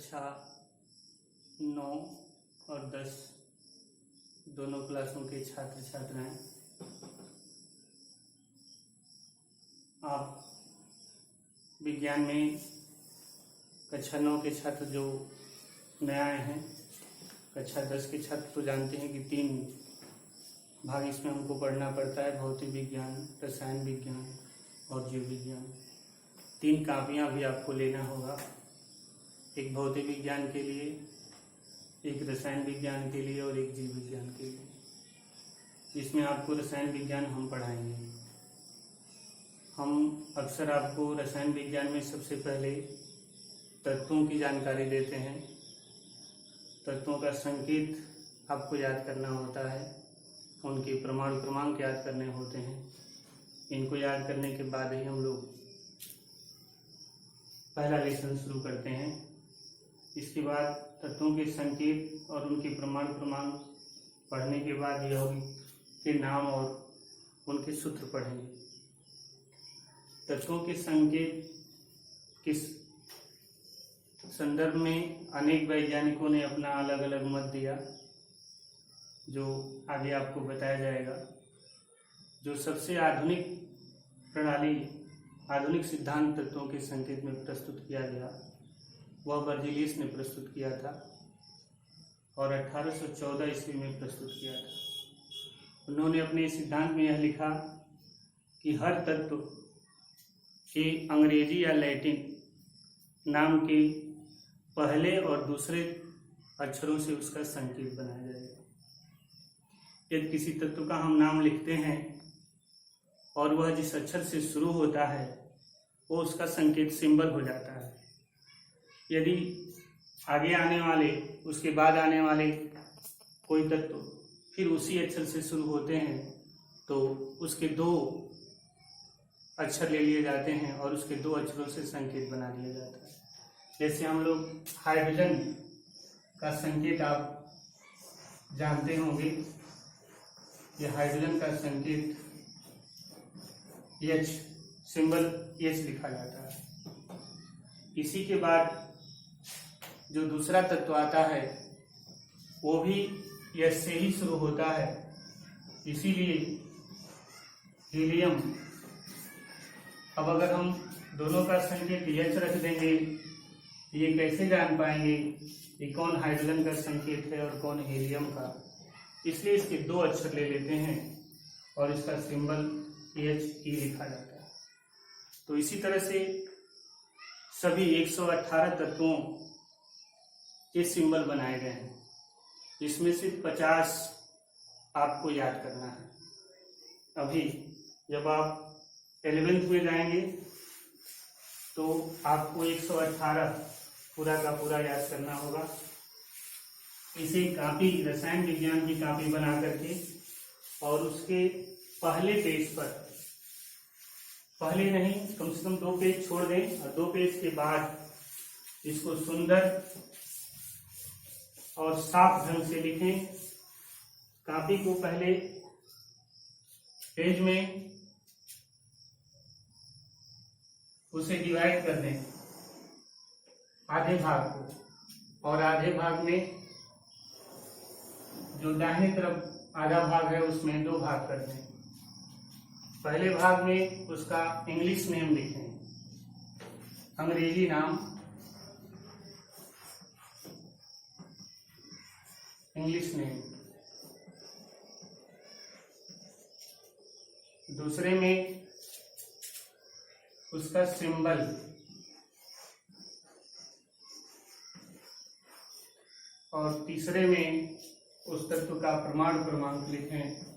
कक्षा 9 और 10 दोनों क्लासों के छात्र छात्राएं, आप विज्ञान में कक्षा 9 के छात्र जो नए आए हैं, कक्षा 10 के छात्र तो जानते हैं कि 3 भाग इसमें हमको पढ़ना पड़ता है। भौतिक विज्ञान, रसायन विज्ञान और जीव विज्ञान। 3 कापियाँ भी आपको लेना होगा, एक भौतिक विज्ञान के लिए, एक रसायन विज्ञान के लिए और एक जीव विज्ञान के लिए। इसमें आपको रसायन विज्ञान हम पढ़ाएंगे। हम अक्सर आपको रसायन विज्ञान में सबसे पहले तत्वों की जानकारी देते हैं। तत्वों का संकेत आपको याद करना होता है, उनके परमाणु क्रमांक याद करने होते हैं। इनको याद करने के बाद ही हम लोग पहला लेसन शुरू करते हैं। इसके बाद तत्वों के संकेत और उनके परमाणु क्रमांक पढ़ने के बाद यौगिक के नाम और उनके सूत्र पढ़ेंगे। तत्वों के संकेत के संदर्भ में अनेक वैज्ञानिकों ने अपना अलग अलग मत दिया, जो आगे आपको बताया जाएगा। जो सबसे आधुनिक प्रणाली, आधुनिक सिद्धांत तत्वों के संकेत में प्रस्तुत किया गया, वह बर्जीलियस ने प्रस्तुत किया था और 1814 ईस्वी में प्रस्तुत किया था। उन्होंने अपने सिद्धांत में यह लिखा कि हर तत्व के अंग्रेजी या लैटिन नाम के पहले और दूसरे अक्षरों से उसका संकेत बनाया जाएगा। यदि किसी तत्व का हम नाम लिखते हैं और वह जिस अक्षर से शुरू होता है वो उसका संकेत सिंबल हो जाता है। यदि आगे आने वाले, उसके बाद आने वाले कोई तत्व फिर उसी अक्षर से शुरू होते हैं तो उसके 2 अक्षर ले लिए जाते हैं और उसके 2 अक्षरों से संकेत बना दिया जाता है। जैसे हम लोग हाइड्रोजन का संकेत आप जानते होंगे, यह हाइड्रोजन का संकेत H, सिंबल H लिखा जाता है। इसी के बाद जो दूसरा तत्व आता है वो भी H से ही शुरू होता है, इसीलिए हीलियम। अब अगर हम दोनों का संकेत H रख देंगे, ये कैसे जान पाएंगे कि कौन हाइड्रोजन का संकेत है और कौन हीलियम का? इसलिए इसके 2 अक्षर ले लेते हैं और इसका सिंबल He लिखा जाता है। तो इसी तरह से सभी 118 तत्वों के सिंबल बनाए गए हैं। इसमें से 50 आपको याद करना है। अभी जब आप 11th में जाएंगे तो आपको 118 पूरा का पूरा याद करना होगा। इसे कापी, रसायन विज्ञान की कापी बना करके और उसके पहले पेज पर, पहले नहीं, कम से कम 2 पेज छोड़ दें और 2 पेज के बाद इसको सुंदर और साफ ढंग से लिखें। कापी को पहले पेज में उसे डिवाइड कर दें आधे भाग को, और आधे भाग में जो दाहिने तरफ आधा भाग है उसमें 2 भाग कर दें। पहले भाग में उसका इंग्लिश नेम लिखें, अंग्रेजी नाम, इंग्लिश नेम। दूसरे में उसका सिंबल, और तीसरे में उस तत्व का परमाणु क्रमांक लिखें,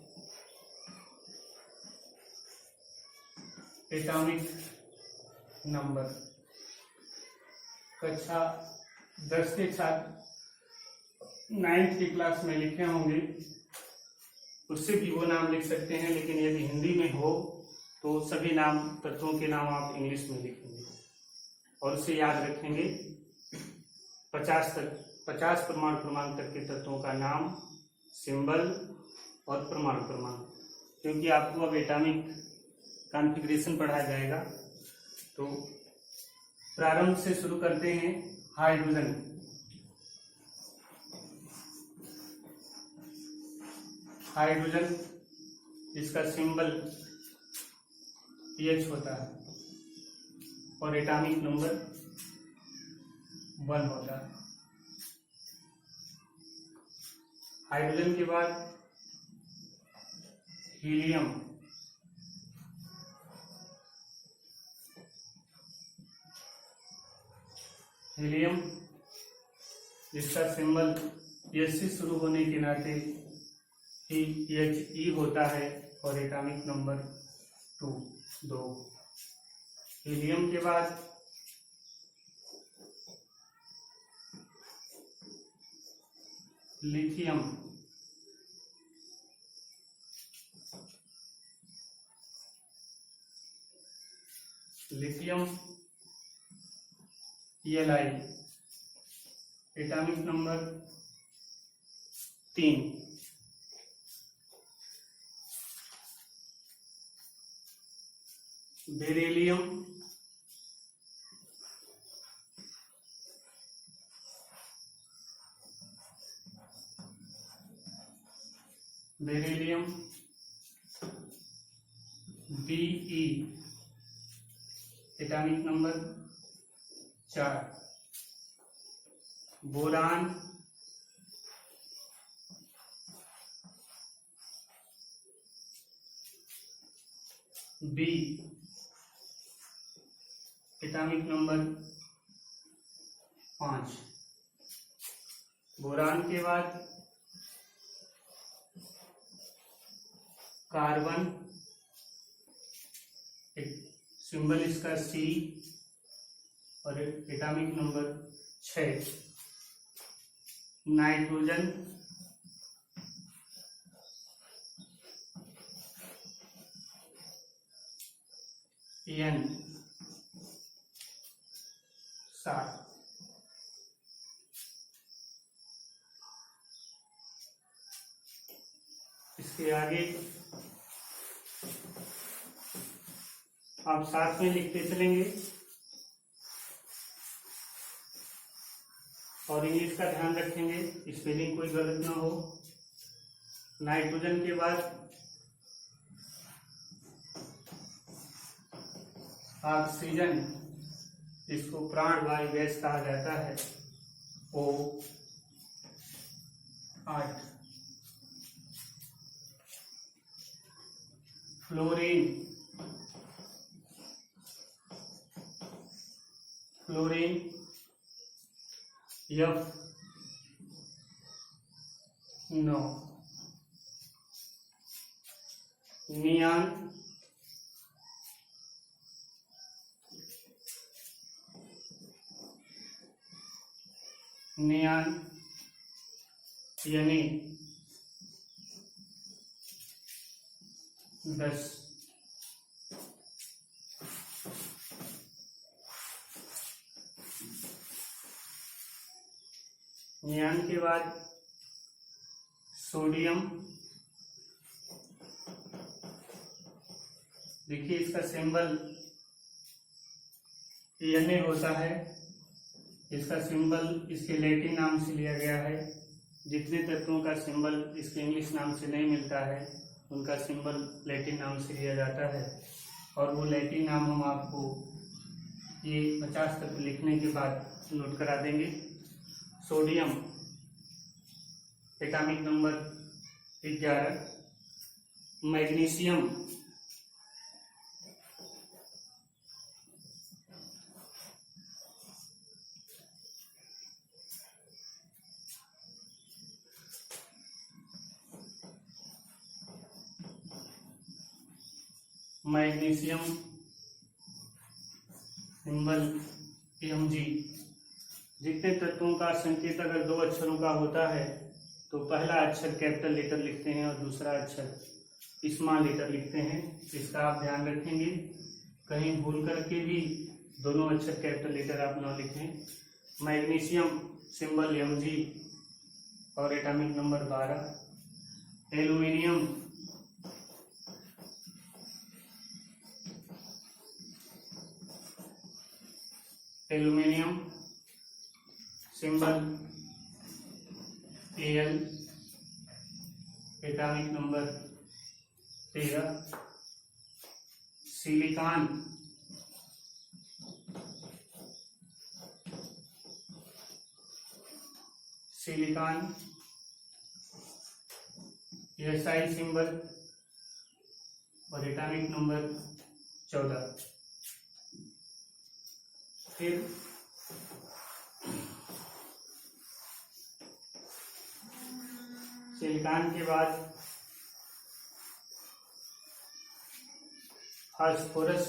एटॉमिक नंबर। कक्षा 10 के छात्र 9th की क्लास में लिखे होंगे, उससे भी वो नाम लिख सकते हैं, लेकिन यदि हिंदी में हो तो सभी नाम, तत्वों के नाम आप इंग्लिश में लिखेंगे और उसे याद रखेंगे। 50 परमाणु क्रमांक तक के तत्वों का नाम, सिंबल और परमाणु क्रमांक। क्योंकि आपको अब एटॉमिक कॉन्फ़िगरेशन पढ़ाया जाएगा, तो प्रारंभ से शुरू करते हैं। हाइड्रोजन, हाइड्रोजन इसका सिंबल H होता है और एटॉमिक नंबर 1 होता है। हाइड्रोजन के बाद हीलियम, हीलियम जिसका सिंबल H से शुरू होने के नाते He होता है और एटॉमिक नंबर 2। हीलियम के बाद lithium, lithium Li, atomic number 3। Beryllium, beryllium Be, atomic number 4। Boron B, atomic number 5। Boron के बाद कार्बन, सिंबल इसका C और एटॉमिक नंबर 6। Nitrogen N 7। इसके आगे आप साथ में लिखते चलेंगे और इंग्लिश का ध्यान रखेंगे, स्पेलिंग कोई गलत ना हो। नाइट्रोजन के बाद ऑक्सीजन, इसको प्राणवायु गैस कहा जाता है, O8। Fluorine, fluorine F9। नियान, नियान यानी 10। नियान के बाद सोडियम, देखिए इसका सिंबल Na होता है। इसका सिंबल इसके लैटिन नाम से लिया गया है। जितने तत्वों का सिंबल इसके इंग्लिश नाम से नहीं मिलता है उनका सिंबल लैटिन नाम से लिया जाता है, और वो लैटिन नाम हम आपको ये 50 तत्व लिखने के बाद नोट करा देंगे। Sodium atomic number 11। Magnesium, magnesium symbol Mg। जितने तत्वों का संकेत अगर 2 अक्षरों का होता है तो पहला अक्षर कैपिटल लेटर लिखते हैं और दूसरा अक्षर स्मॉल लेटर लिखते हैं। इसका आप ध्यान रखेंगे, कहीं भूल करके भी दोनों अक्षर कैपिटल लेटर आप न लिखें। मैग्नीशियम सिंबल Mg और atomic number 12। Aluminium aluminium symbol Al, atomic number 13। Silicon SI symbol और एटॉमिक नंबर 14। फिर सिलिकॉन के बाद phosphorus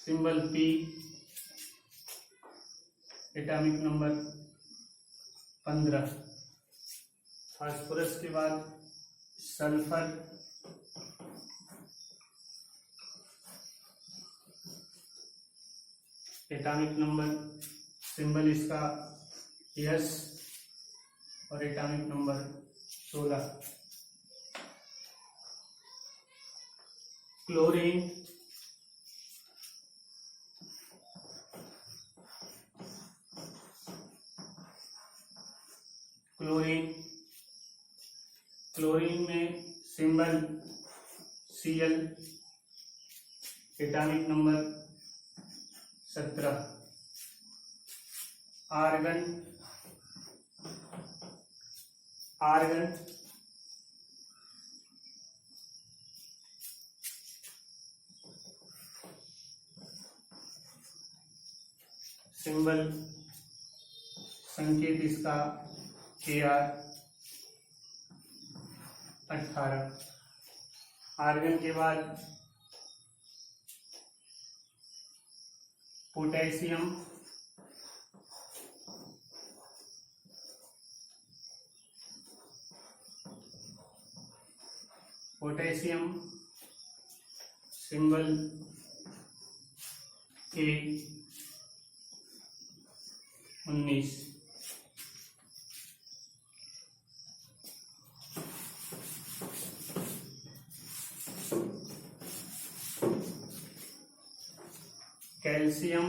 symbol P, atomic number 15। Phosphorus के बाद सल्फर, एटॉमिक नंबर सिंबल इसका S और एटॉमिक नंबर 16। क्लोरीन में symbol Cl, atomic number 17। Argon symbol संकेत इसका Kr, 18। आर्गन के बाद potassium symbol K, 19। Calcium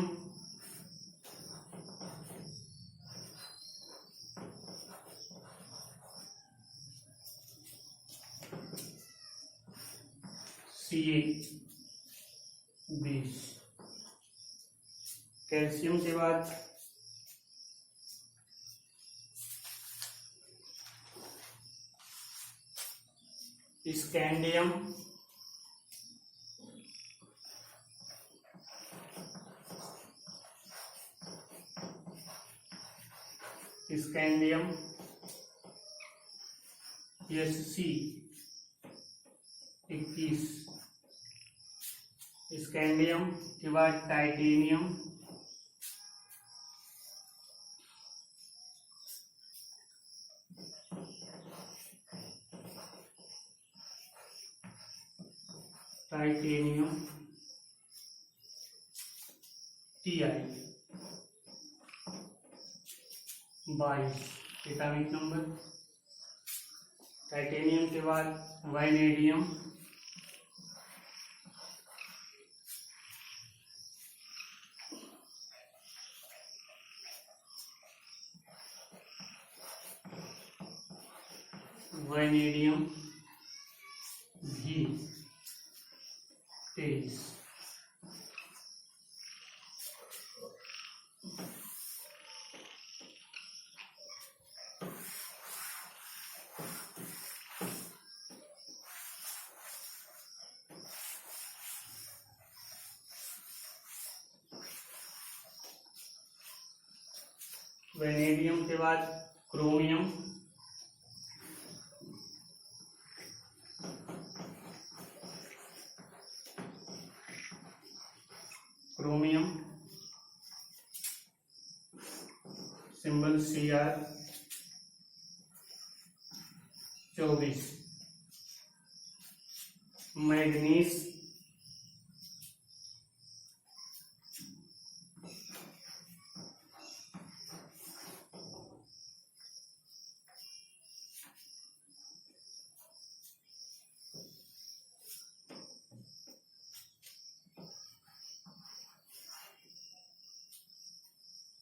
Ca, 20। Calcium के बाद स्कैंडियम Sc, 21। स्कैंडियम के बाद titanium Ti, 22। Atomic number. Titanium के बाद वाइनेडियम भी 23। वेनेडियम के बाद chromium symbol Cr, 24। Manganese,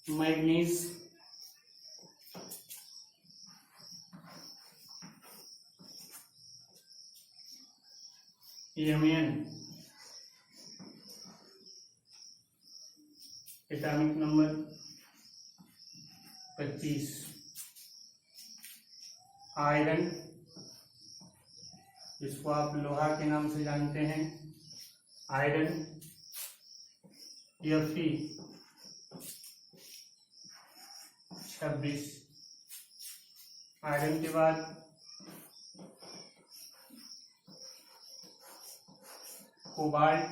manganese, Mn, atomic number 25। Iron, जिसको आप लोहा के नाम से जानते हैं, आयरन Fe 26। आयरन के बाद कोबाल्ट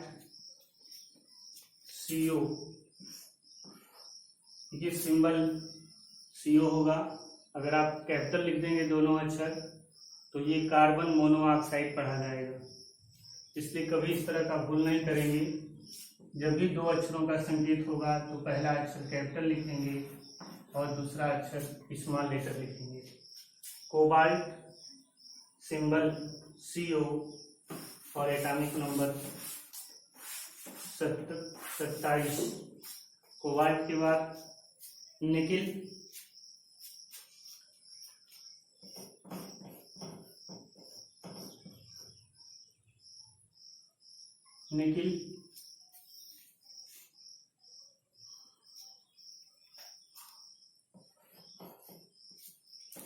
CO, ये सिंबल CO होगा। अगर आप कैपिटल लिख देंगे दोनों अक्षर तो ये कार्बन मोनोऑक्साइड पढ़ा जाएगा, इसलिए कभी इस तरह का भूल नहीं करेंगे। जब भी दो अक्षरों का संकेत होगा तो पहला अक्षर कैपिटल लिखेंगे और दूसरा अक्षर स्मॉल लेटर लिखेंगे। कोबाल्ट सिंबल CO और एटॉमिक नंबर 27। कोबाल्ट के बाद निकिल, निकिल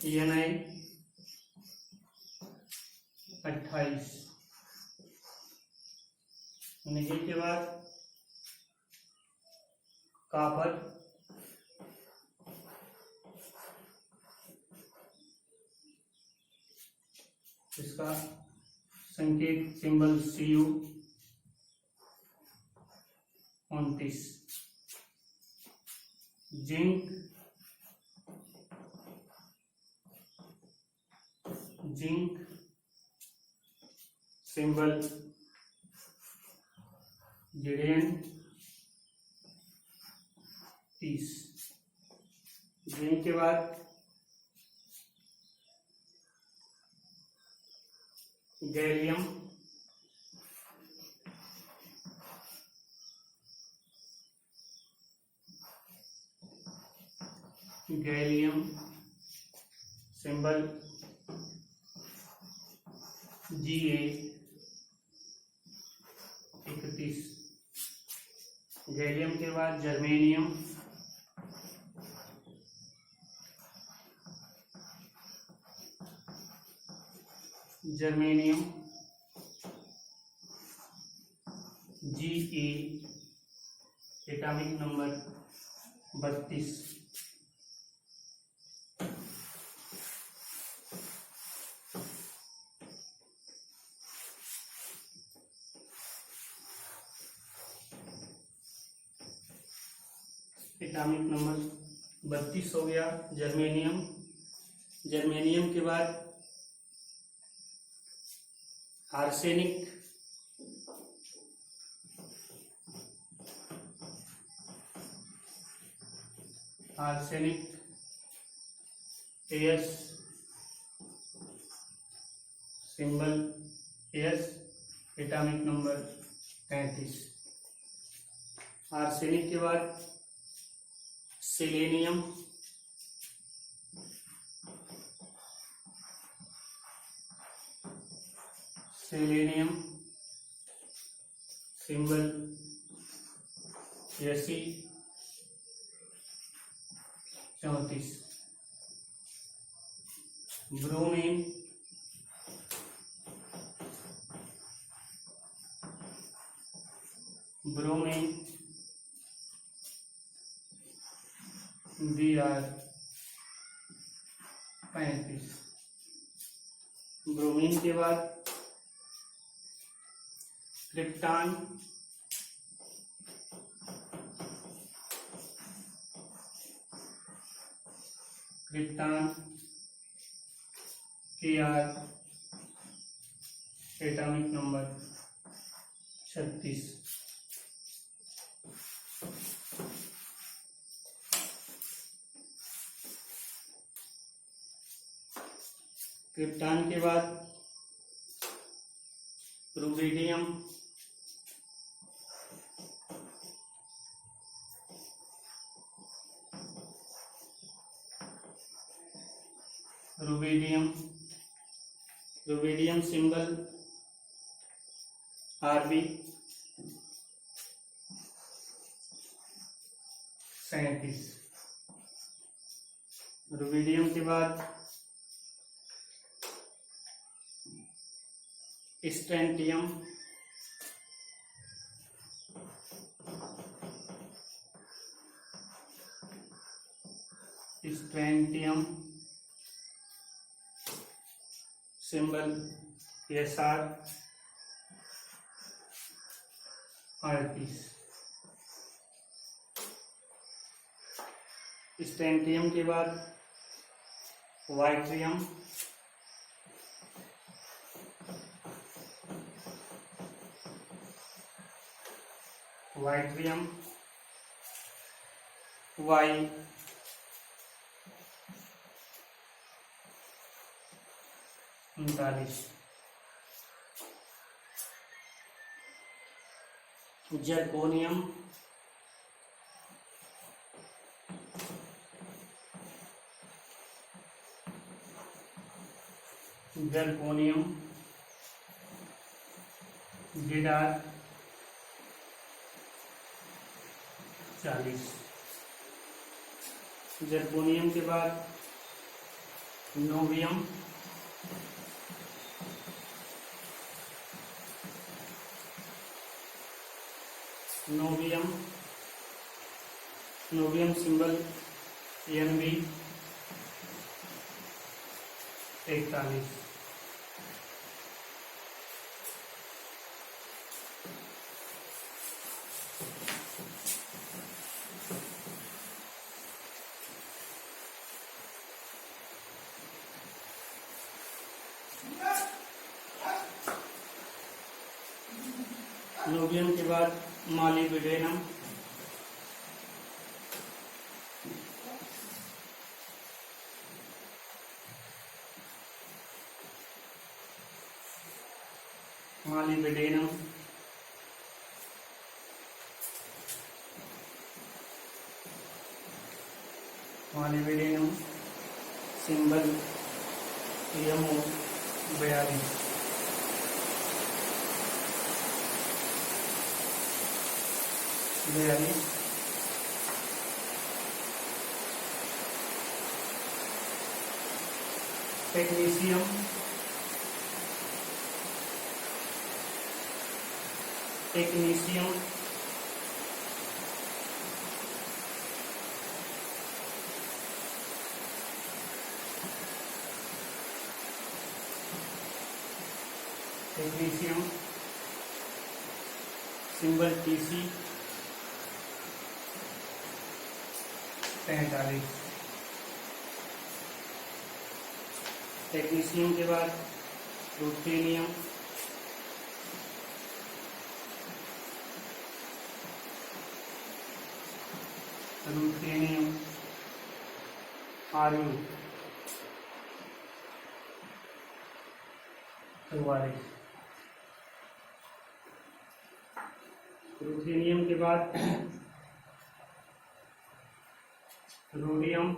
Na 28। निकिल के बाद कॉपर, इसका संकेत symbol Cu 29। Zinc, zinc symbol Zn 30। Zinc के बाद gallium, gallium symbol Ga 31। Gallium के बाद germanium, germanium Ge, atomic number 32। Atomic number 32 हो गया जर्मेनियम। जर्मेनियम के बाद arsenic, arsenic As symbol S, atomic number 33। Arsenic के बाद selenium, selenium symbol Fe 34। Bromine, bromine Br 35। Bromine के बाद krypton, krypton Kr, atomic number 36। Krypton के बाद rubidium, rubidium symbol Rb 37। Rubidium के बाद स्ट्रेंटियम, सिंबल SR 38। स्ट्रेंटियम के बाद yttrium, Y 39। Zirconium, ZR 40। Zirconium के बाद नोबियम, सिंबल NB 41। नोबियम के बाद molybdenum, symbol MO 42। Technetium, symbol TC 45। Technetium के बाद रुथेनियम, RU 44। रुथेनियम के बाद rhodium,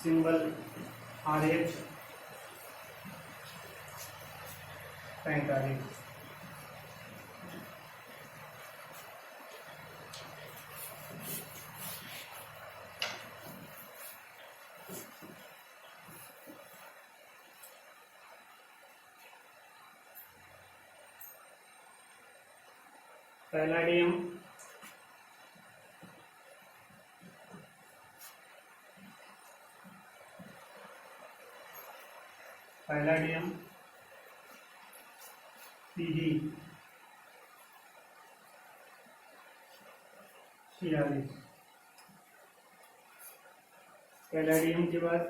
symbol RH 45। Palladium, PD 46। Caladium के बाद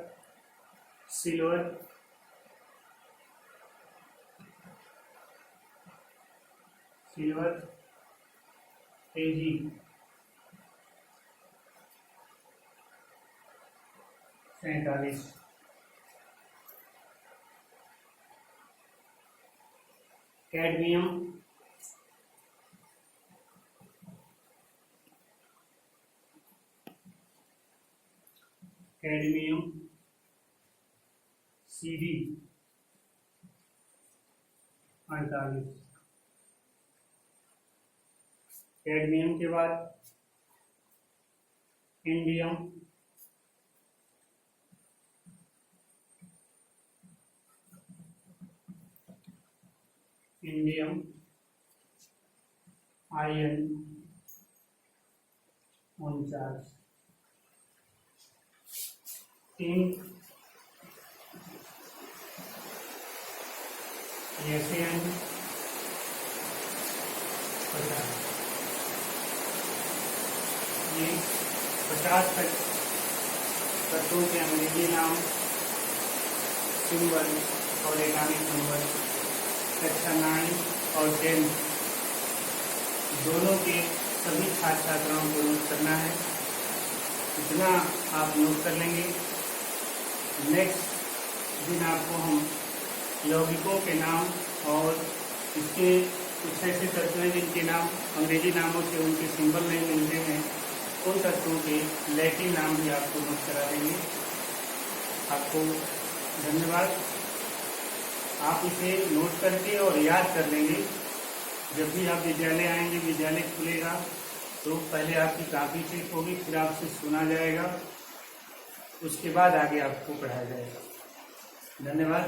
सिल्वर, एजी, सैंतालीस, कैडमियम, सीडी 48, कैडमियम के बाद इंडियम, आयन 49, इंक, एशियन 50। ये 50 तत्वों के अंग्रेजी नाम, सिंबल और एटॉमिक नंबर कक्षा 9 और 10 दोनों के सभी छात्र छात्राओं को नोट करना है। इतना आप नोट कर लेंगे, नेक्स्ट दिन आपको हम यौगिकों के नाम और इसके कुछ ऐसे तत्व हैं जिनके नाम अंग्रेजी नामों से उनके सिंबल नहीं मिलते हैं, उन तत्वों के लैटिन नाम भी आपको नोट करा देंगे। आपको धन्यवाद। आप इसे नोट करके और याद कर लेंगे। जब भी आप विद्यालय आएंगे, विद्यालय खुलेगा तो पहले आपकी कॉपी चेक होगी, फिर आपसे सुना जाएगा, उसके बाद आगे आपको पढ़ाया जाएगा। धन्यवाद।